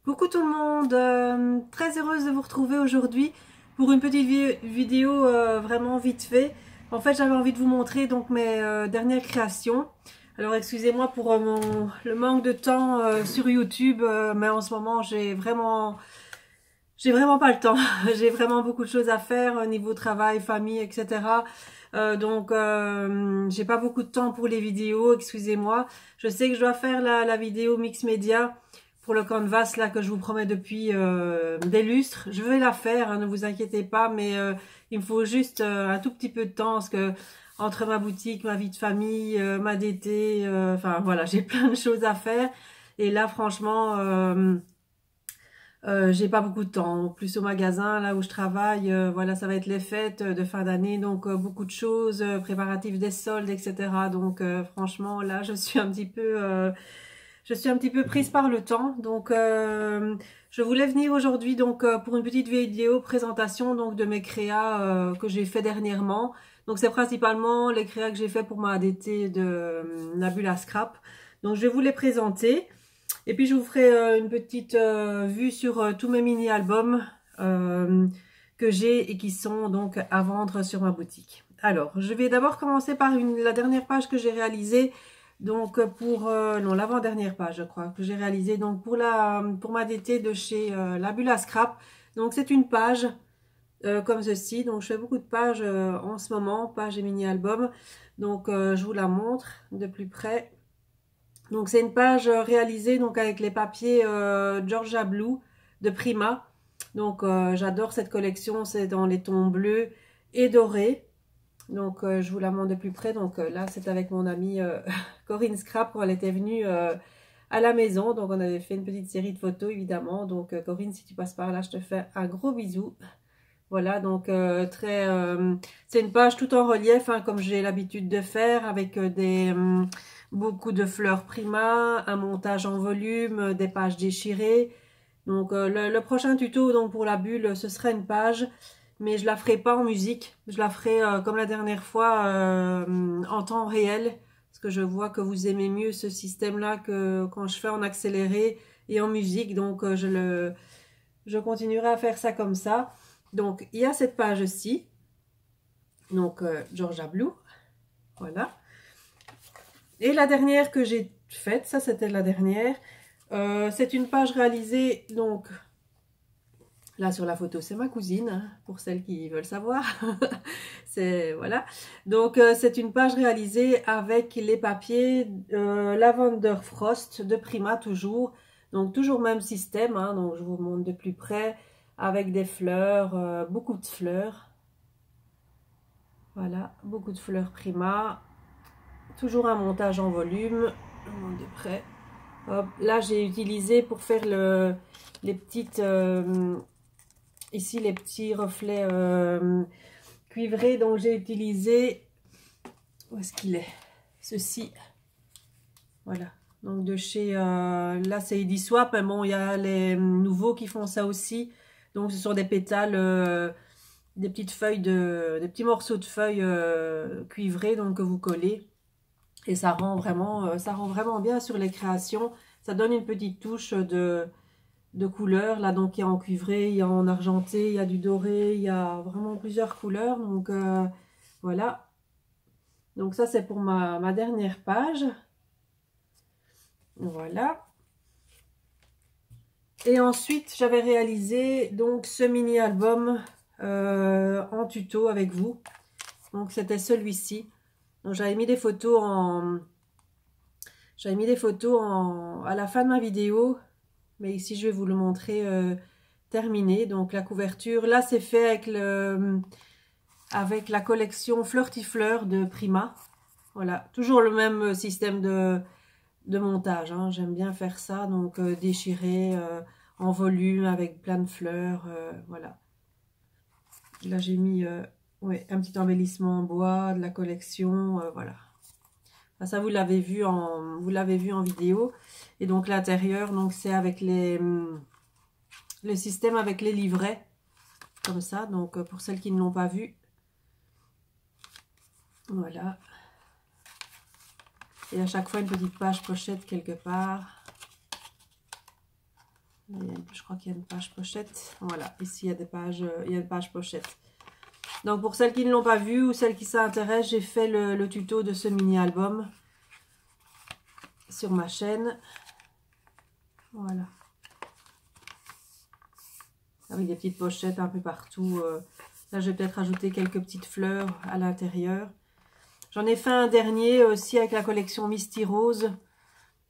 Coucou tout le monde, très heureuse de vous retrouver aujourd'hui pour une petite vidéo vraiment vite fait. En fait, j'avais envie de vous montrer donc mes dernières créations. Alors excusez-moi pour le manque de temps sur YouTube, mais en ce moment j'ai vraiment pas le temps. J'ai vraiment beaucoup de choses à faire au niveau travail, famille, etc. Donc j'ai pas beaucoup de temps pour les vidéos, excusez-moi. Je sais que je dois faire la vidéo mix média pour le canvas là que je vous promets depuis des lustres. Je vais la faire, hein, ne vous inquiétez pas, mais il me faut juste un tout petit peu de temps parce que entre ma boutique, ma vie de famille, ma DT, enfin voilà, j'ai plein de choses à faire. Et là, franchement, j'ai pas beaucoup de temps. Plus au magasin, là où je travaille, voilà, ça va être les fêtes de fin d'année, donc beaucoup de choses, préparatifs des soldes, etc. Donc franchement, là, je suis un petit peu prise par le temps. Donc je voulais venir aujourd'hui donc pour une petite vidéo présentation donc de mes créas que j'ai fait dernièrement. Donc c'est principalement les créas que j'ai fait pour ma ADT de Nabula Scrap. Donc je vais vous les présenter. Et puis je vous ferai une petite vue sur tous mes mini-albums euh, que j'ai et qui sont donc à vendre sur ma boutique. Alors, je vais d'abord commencer par la dernière page que j'ai réalisée, donc pour, non, l'avant-dernière page je crois, que j'ai réalisée donc pour ma DT de chez La Bulle à Scrap. Donc c'est une page comme ceci, donc je fais beaucoup de pages en ce moment, pages et mini-albums. Donc je vous la montre de plus près. Donc c'est une page réalisée donc avec les papiers Georgia Blue de Prima. Donc j'adore cette collection, c'est dans les tons bleus et dorés. Donc je vous la montre de plus près. Donc là c'est avec mon amie Corinne Scrap quand elle était venue à la maison. Donc on avait fait une petite série de photos évidemment. Donc Corinne, si tu passes par là, je te fais un gros bisou. Voilà, donc c'est une page tout en relief, hein, comme j'ai l'habitude de faire, avec beaucoup de fleurs Prima, un montage en volume, des pages déchirées. Donc le prochain tuto donc pour la bulle, ce sera une page, mais je la ferai pas en musique, je la ferai comme la dernière fois en temps réel, parce que je vois que vous aimez mieux ce système-là que quand je fais en accéléré et en musique, donc je continuerai à faire ça comme ça. Donc, il y a cette page-ci. Donc, Georgia Blue. Voilà. Et la dernière que j'ai faite, ça c'était la dernière. C'est une page réalisée, donc, là sur la photo, c'est ma cousine, hein, pour celles qui veulent savoir. C'est, voilà. Donc, c'est une page réalisée avec les papiers Lavender Frost de Prima, toujours. Donc, toujours même système, hein, donc je vous montre de plus près, avec des fleurs, beaucoup de fleurs. Voilà, beaucoup de fleurs Prima. Toujours un montage en volume. Je monte de près. Hop, là, j'ai utilisé pour faire les petites... ici, les petits reflets cuivrés. Donc, j'ai utilisé... Où est-ce qu'il est? Ceci. Voilà. Donc, de chez... là, c'est Eddy Swap. Mais bon, il y a les nouveaux qui font ça aussi. Donc, ce sont des pétales... des petites feuilles des petits morceaux de feuilles cuivrées donc que vous collez et ça rend vraiment bien sur les créations. Ça donne une petite touche de couleur là, donc il y a en cuivré, il y a en argenté, il y a du doré, il y a vraiment plusieurs couleurs. Donc voilà, donc ça c'est pour ma dernière page. Voilà. Et ensuite j'avais réalisé donc ce mini album en tuto avec vous. Donc c'était celui-ci. Donc j'avais mis des photos à la fin de ma vidéo, mais ici je vais vous le montrer terminé. Donc la couverture, là c'est fait avec la collection Flirtifleur de Prima. Voilà, toujours le même système de montage, hein. J'aime bien faire ça, donc déchiré en volume avec plein de fleurs, voilà. Là j'ai mis ouais, un petit embellissement en bois de la collection, voilà. Ça vous l'avez vu en vidéo. Et donc l'intérieur, donc c'est avec le système avec les livrets comme ça. Donc pour celles qui ne l'ont pas vu, voilà. Et à chaque fois une petite page pochette quelque part. Je crois qu'il y a une page pochette. Voilà, ici il y a des pages, il y a une page pochette. Donc pour celles qui ne l'ont pas vu ou celles qui s'intéressent, j'ai fait le tuto de ce mini-album sur ma chaîne. Voilà. Avec des petites pochettes un peu partout. Là, je vais peut-être rajouter quelques petites fleurs à l'intérieur. J'en ai fait un dernier aussi avec la collection Misty Rose.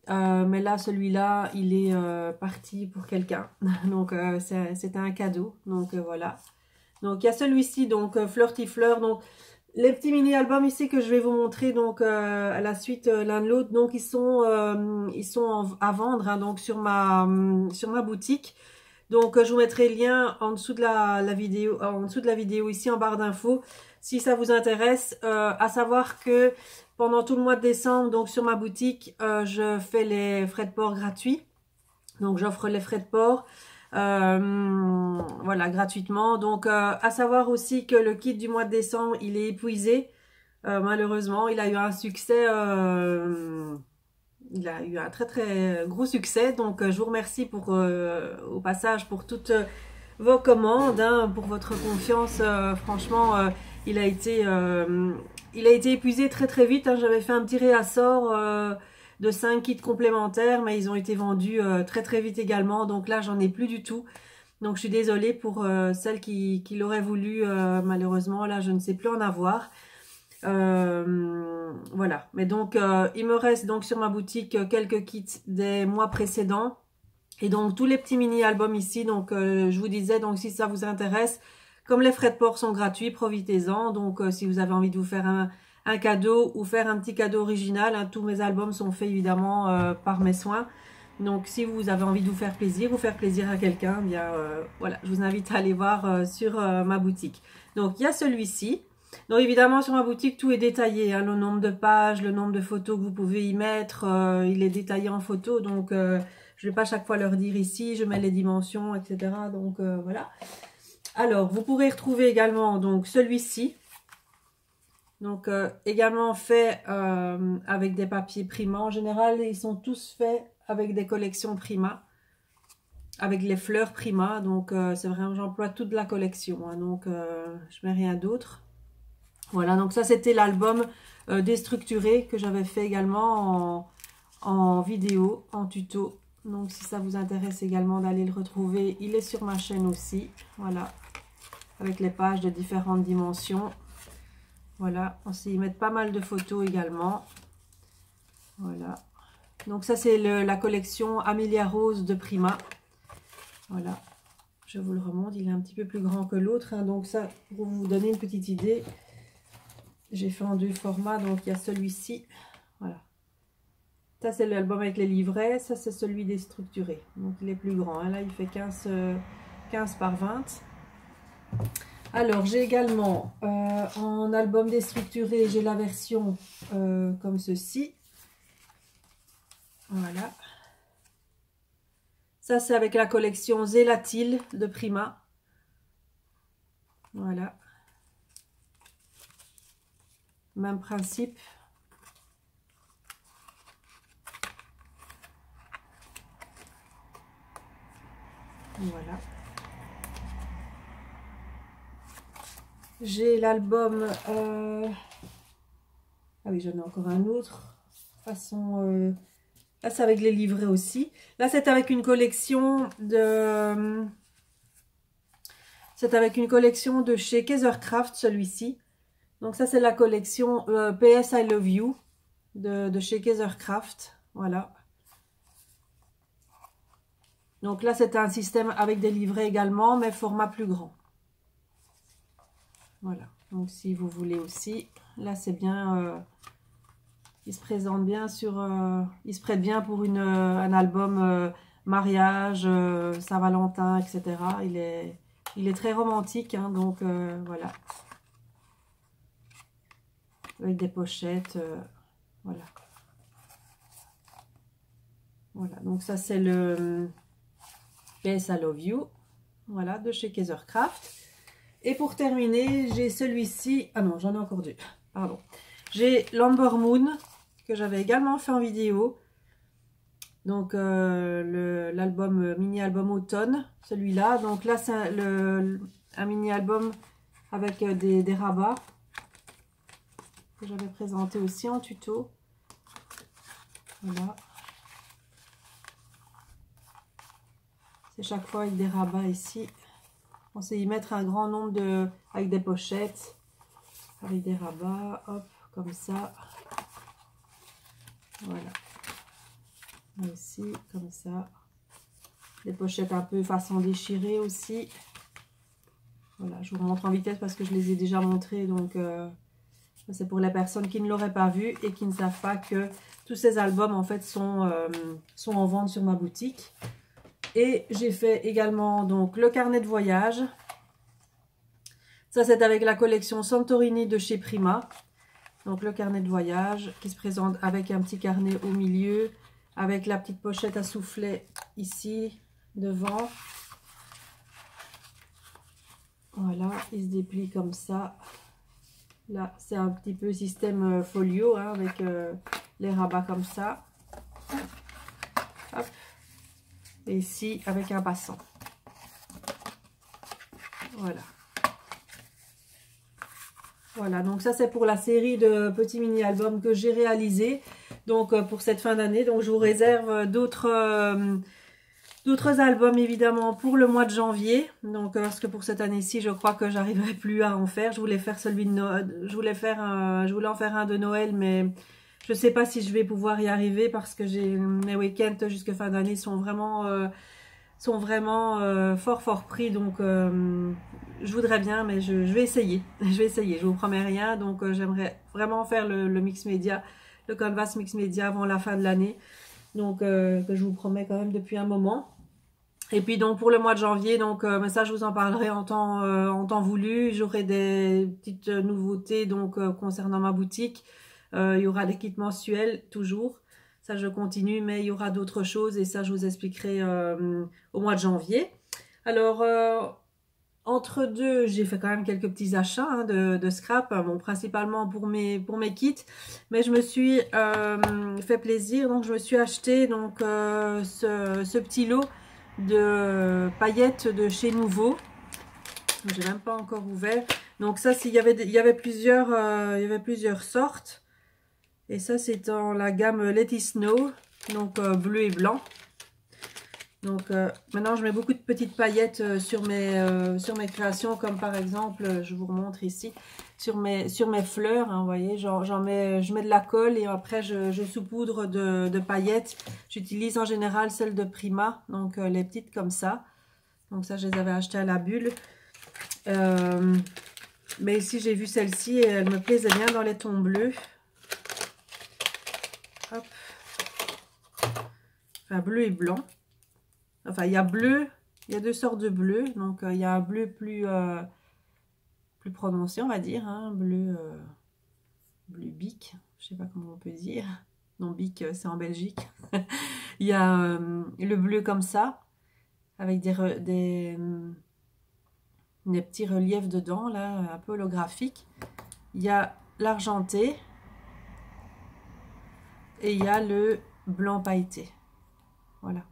Mais là, celui-là, il est parti pour quelqu'un. Donc, c'était un cadeau. Donc, voilà. Donc, il y a celui-ci, donc Flirty Fleur. Donc, les petits mini-albums ici que je vais vous montrer, donc, à la suite l'un de l'autre. Donc, ils sont à vendre, hein, donc, sur ma boutique. Donc, je vous mettrai le lien en dessous de la vidéo, ici en barre d'infos, si ça vous intéresse. À savoir que pendant tout le mois de décembre, donc sur ma boutique, je fais les frais de port gratuits. Donc, j'offre les frais de port, voilà, gratuitement. Donc, à savoir aussi que le kit du mois de décembre, il est épuisé. Malheureusement, il a eu un succès... il a eu un très très gros succès, donc je vous remercie au passage pour toutes vos commandes, hein, pour votre confiance. Franchement, il a été épuisé très très vite, hein. J'avais fait un petit réassort de 5 kits complémentaires, mais ils ont été vendus très très vite également, donc là j'en ai plus du tout. Donc je suis désolée pour celles qui l'auraient voulu, malheureusement là je ne sais plus en avoir. Voilà, mais donc il me reste donc sur ma boutique quelques kits des mois précédents et donc tous les petits mini albums ici. Donc je vous disais, donc si ça vous intéresse, comme les frais de port sont gratuits, profitez-en. Donc si vous avez envie de vous faire un cadeau ou faire un petit cadeau original, hein, tous mes albums sont faits évidemment par mes soins. Donc si vous avez envie de vous faire plaisir à quelqu'un, bien voilà, je vous invite à aller voir sur ma boutique. Donc il y a celui-ci. Donc évidemment sur ma boutique tout est détaillé, hein, le nombre de pages, le nombre de photos que vous pouvez y mettre, il est détaillé en photos, donc je ne vais pas chaque fois leur dire ici, je mets les dimensions, etc. Donc voilà. Alors vous pourrez retrouver également donc celui-ci, donc également fait avec des papiers Prima. En général ils sont tous faits avec des collections Prima, avec les fleurs Prima, donc c'est vraiment, j'emploie toute la collection, hein, donc je mets rien d'autre. Voilà, donc ça c'était l'album déstructuré que j'avais fait également en vidéo, en tuto. Donc si ça vous intéresse également d'aller le retrouver, il est sur ma chaîne aussi. Voilà, avec les pages de différentes dimensions. Voilà, on sait y mettre pas mal de photos également. Voilà, donc ça c'est la collection Amelia Rose de Prima. Voilà, je vous le remonte, il est un petit peu plus grand que l'autre, hein, donc ça pour vous donner une petite idée. J'ai fait en deux formats, donc il y a celui-ci, voilà. Ça c'est l'album avec les livrets, ça c'est celui déstructuré. Donc il est plus grand, hein. Là il fait 15 par 20. Alors j'ai également en album déstructuré, j'ai la version comme ceci. Voilà. Ça c'est avec la collection Zélatile de Prima. Voilà. Même principe. Voilà. J'ai l'album... Ah oui, j'en ai encore un autre. Façon... Là, c'est avec les livrets aussi. Là, c'est avec une collection de... C'est avec une collection de chez Kaisercraft, celui-ci. Donc ça, c'est la collection PS I Love You de chez Kaisercraft. Voilà. Donc là, c'est un système avec des livrets également, mais format plus grand. Voilà. Donc si vous voulez aussi, là, c'est bien... il se présente bien sur... il se prête bien pour un album mariage, Saint-Valentin, etc. Il est très romantique, hein, donc voilà. Avec des pochettes, voilà. Voilà, donc ça c'est le PS I Love You, voilà, de chez Kaisercraft. Et pour terminer, j'ai celui-ci, ah non, j'en ai encore deux, pardon. J'ai l'Amber Moon, que j'avais également fait en vidéo. Donc l'album, mini-album automne, celui-là. Donc là, c'est un mini-album avec des rabats que j'avais présenté aussi en tuto. Voilà. C'est chaque fois avec des rabats ici. On sait y mettre un grand nombre avec des pochettes, avec des rabats, hop, comme ça. Voilà. Ici, comme ça. Les pochettes un peu façon déchirée aussi. Voilà, je vous montre en vitesse parce que je les ai déjà montrées. Donc, c'est pour les personnes qui ne l'auraient pas vu et qui ne savent pas que tous ces albums, en fait, sont en vente sur ma boutique. Et j'ai fait également donc le carnet de voyage. Ça, c'est avec la collection Santorini de chez Prima. Donc, le carnet de voyage qui se présente avec un petit carnet au milieu, avec la petite pochette à soufflet ici, devant. Voilà, il se déplie comme ça. Là, c'est un petit peu système folio, hein, avec les rabats comme ça. Hop. Et ici, avec un passant. Voilà. Voilà, donc ça c'est pour la série de petits mini-albums que j'ai réalisé donc pour cette fin d'année. Donc je vous réserve d'autres albums évidemment pour le mois de janvier. Donc parce que pour cette année-ci, je crois que j'arriverai plus à en faire. Je voulais faire celui de Noël, je voulais en faire un de Noël, mais je sais pas si je vais pouvoir y arriver parce que mes week-ends jusqu'à fin d'année sont vraiment fort pris, donc je voudrais bien, mais je vais essayer, je vous promets rien. Donc j'aimerais vraiment faire le mix média, le canvas mix média avant la fin de l'année, donc que je vous promets quand même depuis un moment. Et puis donc pour le mois de janvier, donc mais ça je vous en parlerai en temps voulu. J'aurai des petites nouveautés donc concernant ma boutique. Il y aura des kits mensuels toujours. Ça, je continue, mais il y aura d'autres choses et ça, je vous expliquerai au mois de janvier. Alors, entre deux, j'ai fait quand même quelques petits achats hein, de scrap, bon, principalement pour mes kits. Mais je me suis fait plaisir, donc je me suis acheté donc, ce petit lot de paillettes de chez Nouveau. Je n'ai même pas encore ouvert. Donc ça, il y avait plusieurs sortes. Et ça, c'est dans la gamme Let It Snow, donc bleu et blanc. Donc maintenant, je mets beaucoup de petites paillettes sur mes créations, comme par exemple, je vous remontre ici, sur mes fleurs. Hein, vous voyez, je mets de la colle et après, je saupoudre de paillettes. J'utilise en général celles de Prima, donc les petites comme ça. Donc ça, je les avais achetées à la bulle. Mais ici, j'ai vu celle-ci et elle me plaisait bien dans les tons bleus. Hop. Enfin, bleu et blanc. Enfin, il y a bleu, il y a deux sortes de bleu. Donc, il y a un bleu plus prononcé, on va dire. Hein, bleu bic, je sais pas comment on peut dire. Non, bic, c'est en Belgique. Il y a le bleu comme ça, avec des petits reliefs dedans, là, un peu holographiques. Il y a l'argenté. Et il y a le blanc pailleté. Voilà.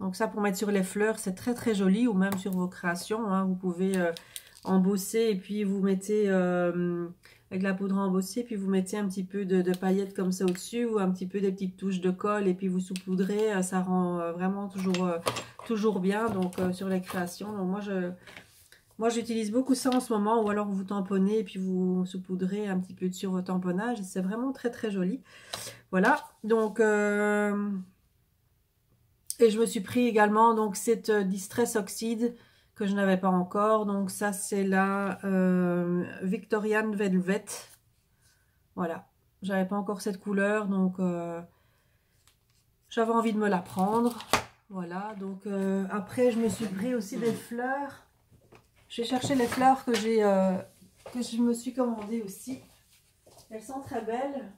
Donc ça, pour mettre sur les fleurs, c'est très joli. Ou même sur vos créations. Hein, vous pouvez embosser et puis vous mettez avec la poudre embossée. Puis vous mettez un petit peu de paillettes comme ça au-dessus. Ou un petit peu des petites touches de colle. Et puis vous saupoudrez. Ça rend vraiment toujours bien. Donc sur les créations. Donc moi, j'utilise beaucoup ça en ce moment, ou alors vous tamponnez et puis vous saupoudrez un petit peu sur vos tamponnages. C'est vraiment très joli. Voilà, donc, et je me suis pris également donc cette Distress Oxide que je n'avais pas encore. Donc ça, c'est la Victorian Velvet. Voilà, j'avais pas encore cette couleur, donc j'avais envie de me la prendre. Voilà, donc après, je me suis pris aussi des fleurs. J'ai cherché les fleurs que je me suis commandées aussi. Elles sont très belles.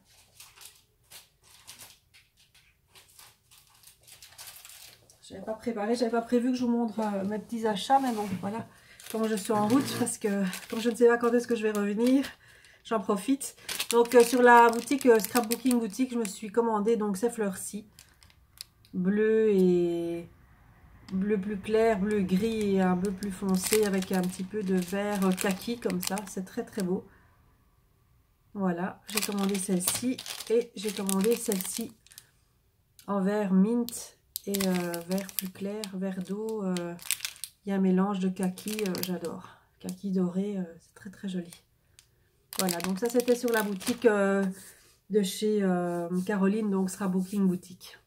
Je n'avais pas préparé, j'avais pas prévu que je vous montre mes petits achats, mais bon, voilà. Comment je suis en route, parce que comme je ne sais pas quand est-ce que je vais revenir, j'en profite. Donc sur la boutique Scrapbooking Boutique, je me suis commandé donc ces fleurs-ci. bleu et bleu plus clair, bleu gris et un peu plus foncé avec un petit peu de vert kaki comme ça. C'est très très beau. Voilà, j'ai commandé celle-ci et j'ai commandé celle-ci en vert mint et vert plus clair, vert d'eau. Il y a un mélange de kaki, j'adore. Kaki doré, c'est très très joli. Voilà, donc ça c'était sur la boutique de chez Caroline, donc Scrapbooking Boutique.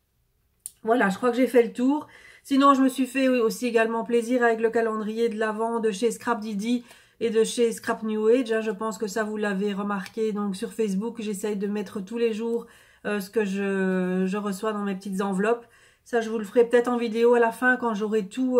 Voilà, je crois que j'ai fait le tour. Sinon, je me suis fait aussi également plaisir avec le calendrier de l'Avent de chez Scrap Didi et de chez Scrap New Age. Je pense que ça, vous l'avez remarqué. Donc, sur Facebook, j'essaye de mettre tous les jours ce que je reçois dans mes petites enveloppes. Ça, je vous le ferai peut-être en vidéo à la fin quand j'aurai tout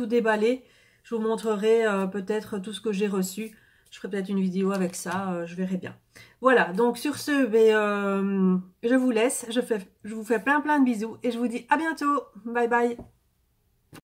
déballé. Je vous montrerai peut-être tout ce que j'ai reçu. Je ferai peut-être une vidéo avec ça, je verrai bien. Voilà, donc sur ce, je vous laisse. Je vous fais plein de bisous et je vous dis à bientôt. Bye bye.